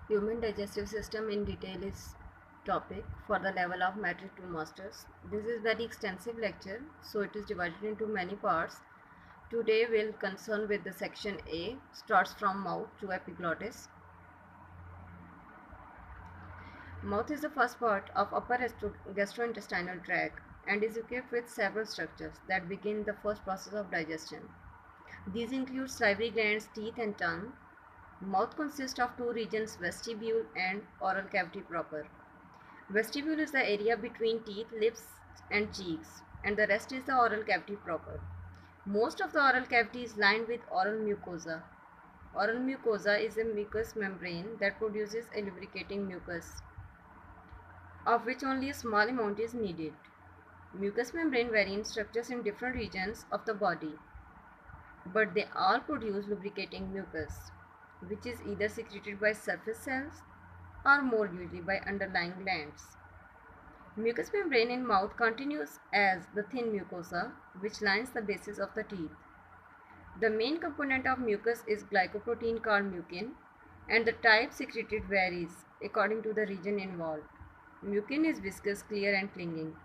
Human digestive system in detail is topic for the level of matric to masters. This is very extensive lecture, so it is divided into many parts. Today we'll concern with the section A, starts from mouth to epiglottis. Mouth is the first part of upper gastrointestinal tract and is equipped with several structures that begin the first process of digestion. These include salivary glands, teeth and tongue. Mouth consists of two regions, vestibule and oral cavity proper. Vestibule is the area between teeth, lips and cheeks, and the rest is the oral cavity proper. Most of the oral cavity is lined with oral mucosa. Oral mucosa is a mucous membrane that produces a lubricating mucus, of which only a small amount is needed. Mucous membrane vary in structures in different regions of the body, but they all produce lubricating mucus, which is either secreted by surface cells or more usually by underlying glands. Mucous membrane in mouth continues as the thin mucosa, which lines the bases of the teeth. The main component of mucus is glycoprotein called mucin, and the type secreted varies according to the region involved. Mucin is viscous, clear and clinging.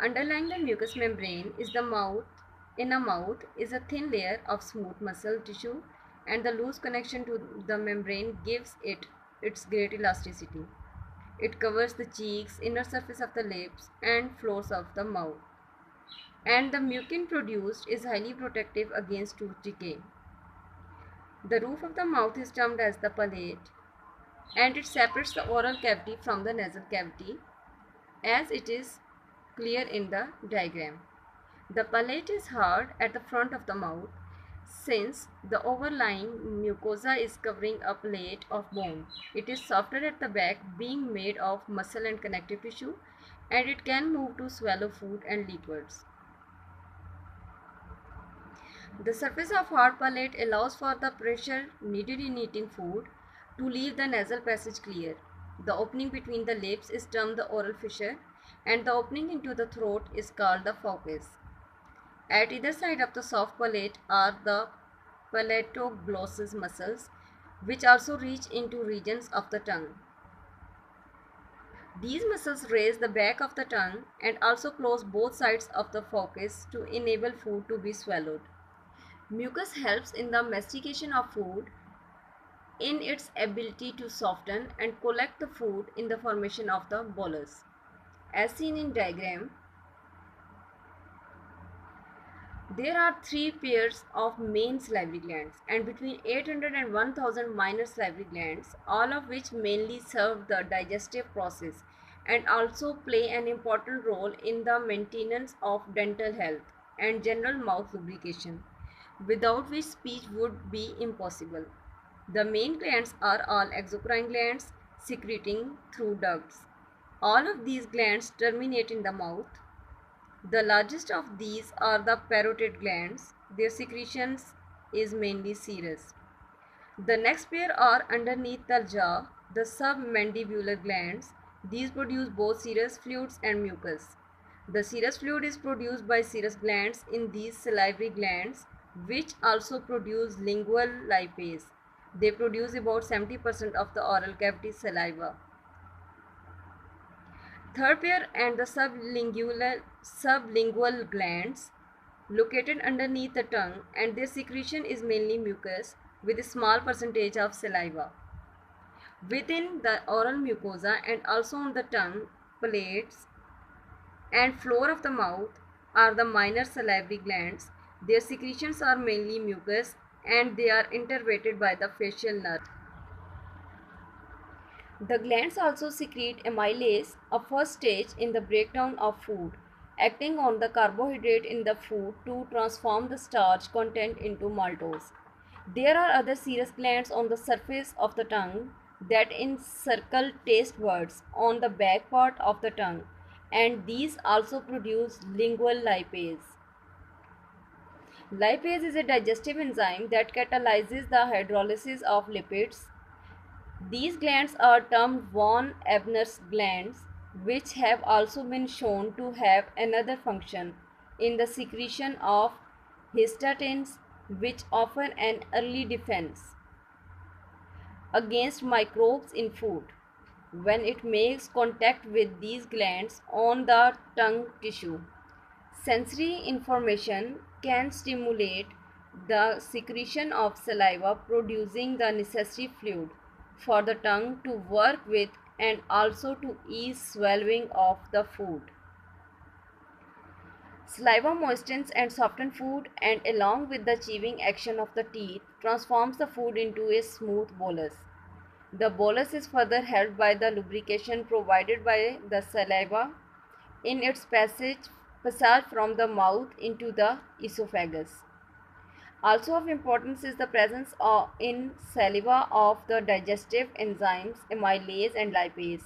Underlying the mucous membrane is the mouth. In a mouth is a thin layer of smooth muscle tissue, and the loose connection to the membrane gives it its great elasticity. It covers the cheeks, inner surface of the lips and floors of the mouth. And the mucin produced is highly protective against tooth decay. The roof of the mouth is termed as the palate, and it separates the oral cavity from the nasal cavity as it is clear in the diagram. The palate is hard at the front of the mouth since the overlying mucosa is covering a plate of bone. It is softer at the back, being made of muscle and connective tissue, and it can move to swallow food and liquids. The surface of hard palate allows for the pressure needed in eating food to leave the nasal passage clear. The opening between the lips is termed the oral fissure, and the opening into the throat is called the fauces. At either side of the soft palate are the palatoglossus muscles, which also reach into regions of the tongue. These muscles raise the back of the tongue and also close both sides of the fauces to enable food to be swallowed. Mucus helps in the mastication of food in its ability to soften and collect the food in the formation of the bolus. As seen in diagram, there are three pairs of main salivary glands and between 800 and 1000 minor salivary glands, all of which mainly serve the digestive process and also play an important role in the maintenance of dental health and general mouth lubrication, without which speech would be impossible. The main glands are all exocrine glands secreting through ducts. All of these glands terminate in the mouth. The largest of these are the parotid glands. Their secretions is mainly serous. The next pair are underneath the jaw, the submandibular glands. These produce both serous fluids and mucus. The serous fluid is produced by serous glands in these salivary glands, which also produce lingual lipase. They produce about 70% of the oral cavity saliva. Third pair and the sublingual glands located underneath the tongue, and their secretion is mainly mucus with a small percentage of saliva. Within the oral mucosa and also on the tongue, plates and floor of the mouth are the minor salivary glands. Their secretions are mainly mucus and they are innervated by the facial nerve. The glands also secrete amylase, a first stage in the breakdown of food, acting on the carbohydrate in the food to transform the starch content into maltose. There are other serous glands on the surface of the tongue that encircle taste buds on the back part of the tongue, and these also produce lingual lipase. Lipase is a digestive enzyme that catalyzes the hydrolysis of lipids. These glands are termed von Ebner's glands, which have also been shown to have another function in the secretion of histatins, which offer an early defense against microbes in food when it makes contact with these glands on the tongue tissue. Sensory information can stimulate the secretion of saliva, producing the necessary fluid for the tongue to work with and also to ease swallowing of the food. Saliva moistens and softens food and along with the chewing action of the teeth transforms the food into a smooth bolus. The bolus is further helped by the lubrication provided by the saliva in its passage from the mouth into the esophagus. Also of importance is the presence in saliva of the digestive enzymes amylase and lipase.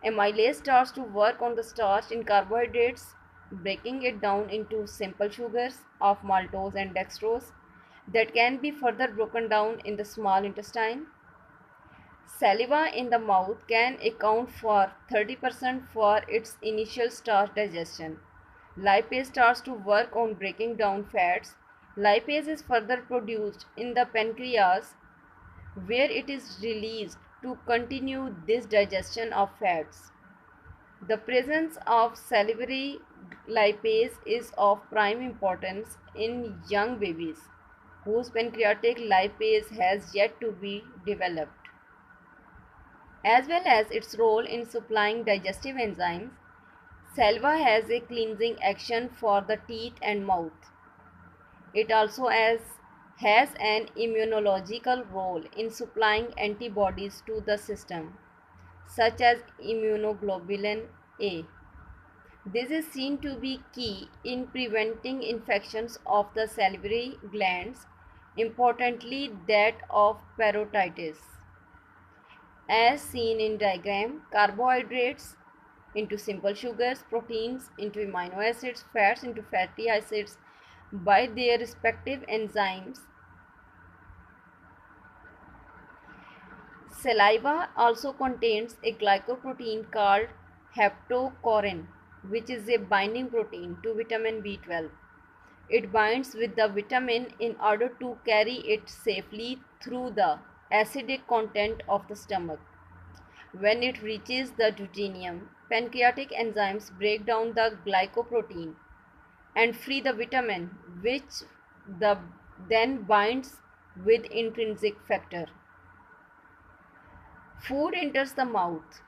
Amylase starts to work on the starch in carbohydrates, breaking it down into simple sugars of maltose and dextrose that can be further broken down in the small intestine. Saliva in the mouth can account for 30% for its initial starch digestion. Lipase starts to work on breaking down fats. Lipase is further produced in the pancreas where it is released to continue this digestion of fats. The presence of salivary lipase is of prime importance in young babies whose pancreatic lipase has yet to be developed, as well as its role in supplying digestive enzymes. Saliva has a cleansing action for the teeth and mouth. It also has an immunological role in supplying antibodies to the system, such as immunoglobulin A. This is seen to be key in preventing infections of the salivary glands, importantly that of parotitis. As seen in diagram, carbohydrates into simple sugars, proteins into amino acids, fats into fatty acids by their respective enzymes. Saliva also contains a glycoprotein called hepatocorrin, which is a binding protein to vitamin B12. It binds with the vitamin in order to carry it safely through the acidic content of the stomach. When it reaches the duodenum, pancreatic enzymes break down the glycoprotein and free the vitamin, which then binds with intrinsic factor. Food enters the mouth,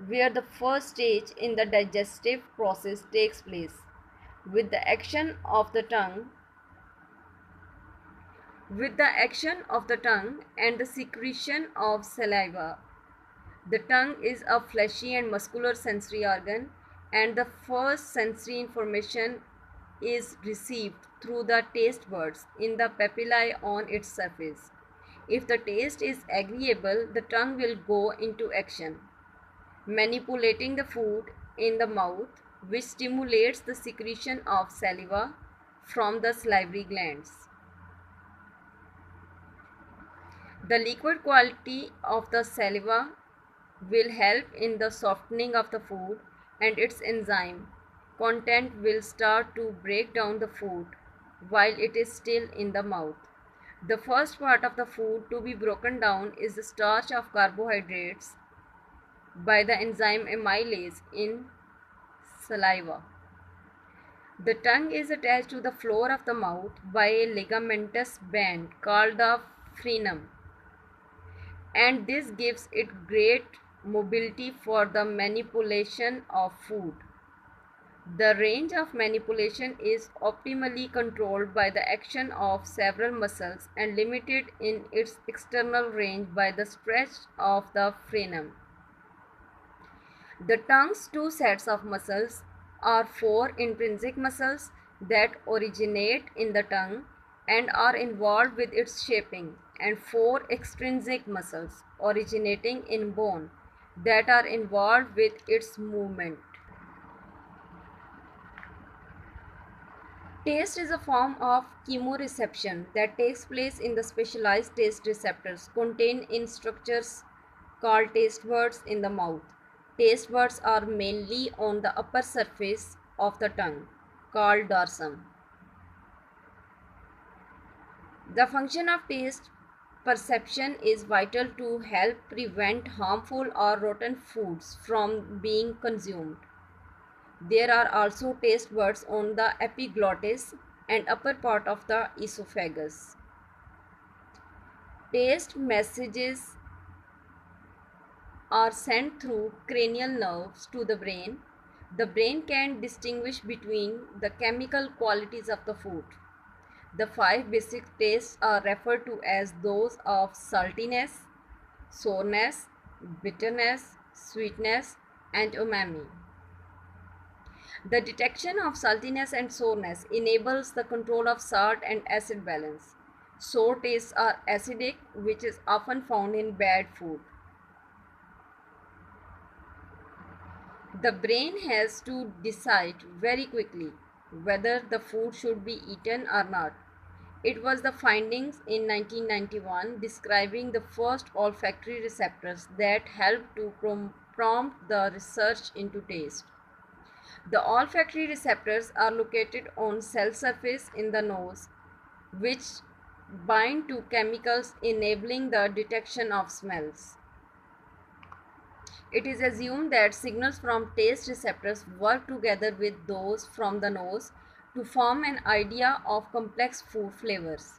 where the first stage in the digestive process takes place. With the action of the tongue and the secretion of saliva, the tongue is a fleshy and muscular sensory organ, and the first sensory information is received through the taste buds in the papillae on its surface. If the taste is agreeable, the tongue will go into action, manipulating the food in the mouth, which stimulates the secretion of saliva from the salivary glands. The liquid quality of the saliva will help in the softening of the food, and its enzyme content will start to break down the food while it is still in the mouth. The first part of the food to be broken down is the starch of carbohydrates by the enzyme amylase in saliva. The tongue is attached to the floor of the mouth by a ligamentous band called the frenum, and this gives it great mobility for the manipulation of food. The range of manipulation is optimally controlled by the action of several muscles and limited in its external range by the stretch of the frenum. The tongue's two sets of muscles are four intrinsic muscles that originate in the tongue and are involved with its shaping, and four extrinsic muscles originating in bone that are involved with its movement. Taste is a form of chemoreception that takes place in the specialized taste receptors contained in structures called taste buds in the mouth. Taste buds are mainly on the upper surface of the tongue, called dorsum. The function of taste perception is vital to help prevent harmful or rotten foods from being consumed. There are also taste buds on the epiglottis and upper part of the esophagus. Taste messages are sent through cranial nerves to the brain. The brain can distinguish between the chemical qualities of the food. The five basic tastes are referred to as those of saltiness, sourness, bitterness, sweetness, and umami. The detection of saltiness and sourness enables the control of salt and acid balance. Sour tastes are acidic, which is often found in bad food. The brain has to decide very quickly whether the food should be eaten or not. It was the findings in 1991 describing the first olfactory receptors that helped to prompt the research into taste. The olfactory receptors are located on cell surface in the nose, which bind to chemicals enabling the detection of smells. It is assumed that signals from taste receptors work together with those from the nose to form an idea of complex food flavors.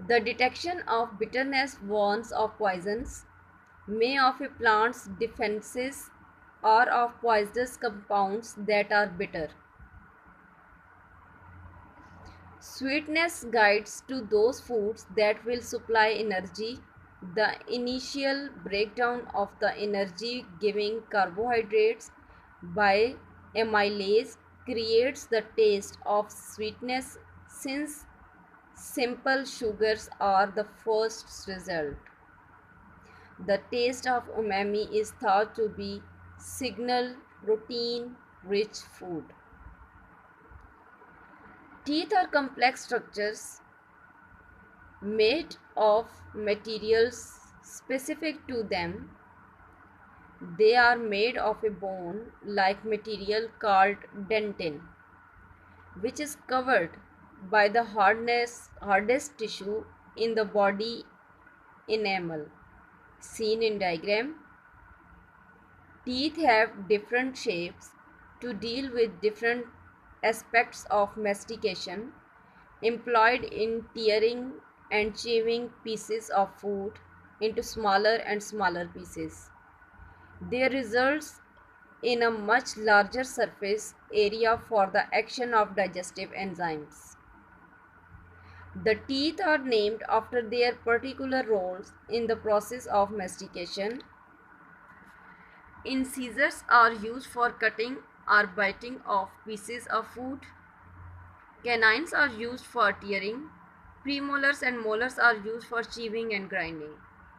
The detection of bitterness warns of poisons, may of a plant's defenses, or of poisonous compounds that are bitter. Sweetness guides to those foods that will supply energy. The initial breakdown of the energy giving carbohydrates by amylase creates the taste of sweetness since simple sugars are the first result. The taste of umami is thought to be signal protein rich food. Teeth are complex structures made of materials specific to them. They are made of a bone like material called dentin, which is covered by the hardest tissue in the body enamel. Seen in diagram, teeth have different shapes to deal with different aspects of mastication employed in tearing and chewing pieces of food into smaller and smaller pieces. They results in a much larger surface area for the action of digestive enzymes. The teeth are named after their particular roles in the process of mastication. Incisors are used for cutting or biting off pieces of food. Canines are used for tearing. Premolars and molars are used for chewing and grinding.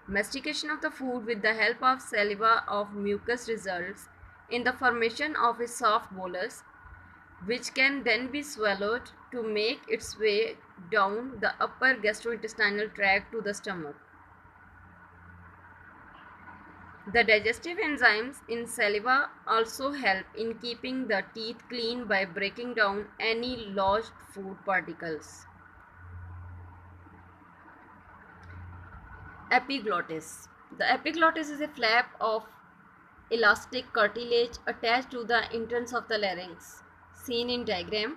Mastication of the food with the help of saliva of mucus results in the formation of a soft bolus, which can then be swallowed to make its way down the upper gastrointestinal tract to the stomach. The digestive enzymes in saliva also help in keeping the teeth clean by breaking down any lodged food particles. Epiglottis. The epiglottis is a flap of elastic cartilage attached to the entrance of the larynx. Seen in diagram,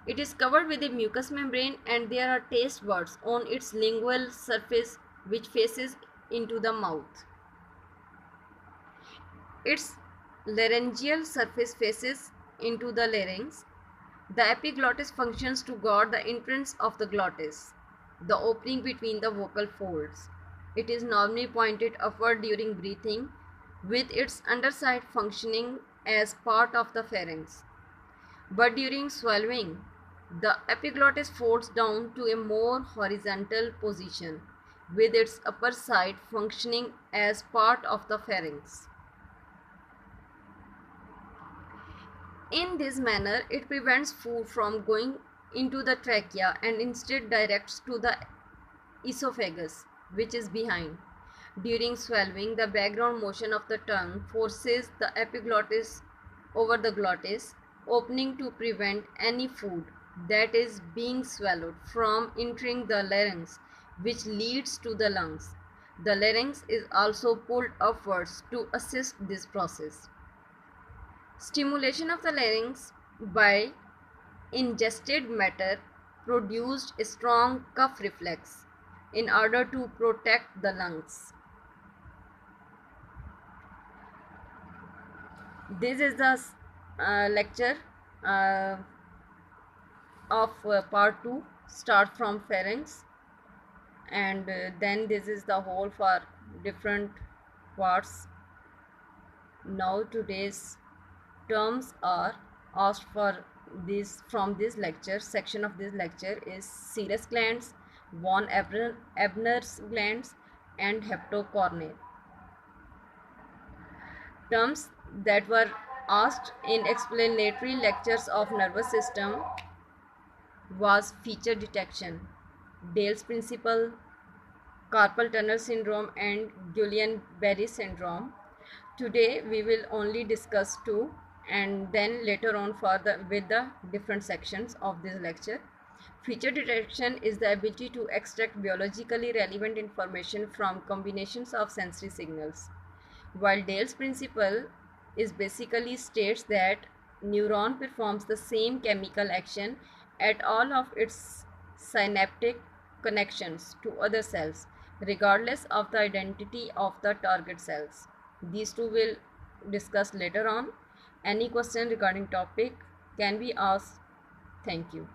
it is covered with a mucous membrane and there are taste buds on its lingual surface which faces into the mouth. Its laryngeal surface faces into the larynx. The epiglottis functions to guard the entrance of the glottis, the opening between the vocal folds. It is normally pointed upward during breathing, with its underside functioning as part of the pharynx. But during swallowing, the epiglottis folds down to a more horizontal position, with its upper side functioning as part of the pharynx. In this manner, it prevents food from going into the trachea and instead directs to the esophagus, which is behind. During swallowing, the background motion of the tongue forces the epiglottis over the glottis, opening to prevent any food that is being swallowed from entering the larynx which leads to the lungs. The larynx is also pulled upwards to assist this process. Stimulation of the larynx by ingested matter produced a strong cough reflex in order to protect the lungs. This is the lecture uh, of part 2, start from pharynx, and then this is the whole for different parts. Now today's terms are asked for this from this lecture. Section of this lecture is serous glands, von Ebner's glands, and hepatocornea. Terms that were asked in explanatory lectures of nervous system was feature detection, Dale's principle, carpal tunnel syndrome, and Guillain-Barré syndrome. Today we will only discuss two, and then later on further with the different sections of this lecture. Feature detection is the ability to extract biologically relevant information from combinations of sensory signals, while Dale's principle is basically states that neuron performs the same chemical action at all of its synaptic connections to other cells, regardless of the identity of the target cells. These two will discuss later on. Any question regarding topic can be asked. Thank you.